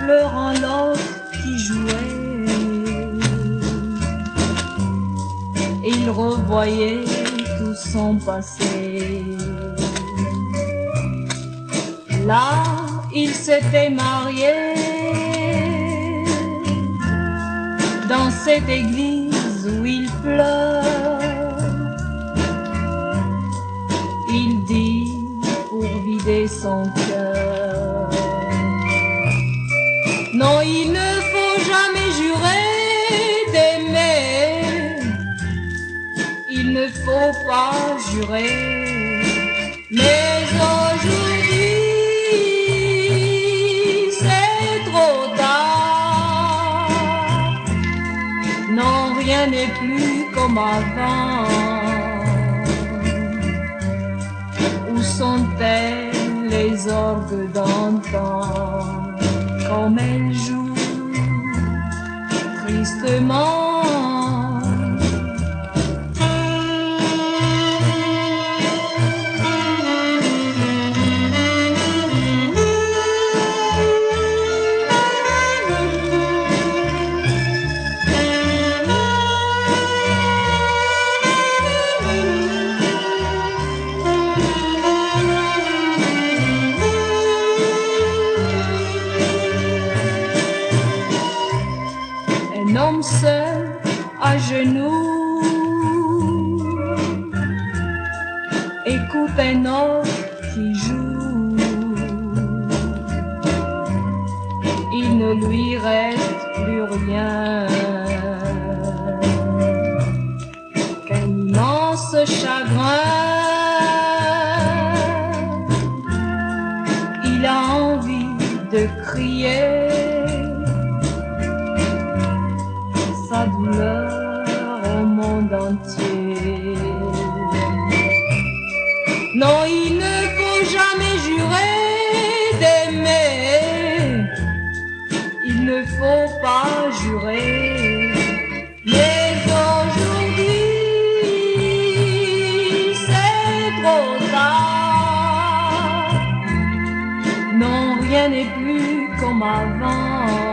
pleurant l'autre qui jouait. Et il revoyait tout son passé. Là, il s'était marié dans cette église où il pleure. Il dit pour vider son cœur. Non, il ne faut jamais jurer d'aimer. Il ne faut pas jurer. Mais aujourd'hui, c'est trop tard. Non, rien n'est plus comme avant. Où sont-elles les orgues d'antan? Comme elles jouent tristement. Un homme seul à genoux écoute un autre qui joue. Il ne lui reste plus rien qu'un immense chagrin. Il a envie de crier sa douleur au monde entier. Non, il ne faut jamais jurer d'aimer. Il ne faut pas jurer. Mais aujourd'hui, c'est trop tard. Non, rien n'est plus comme avant.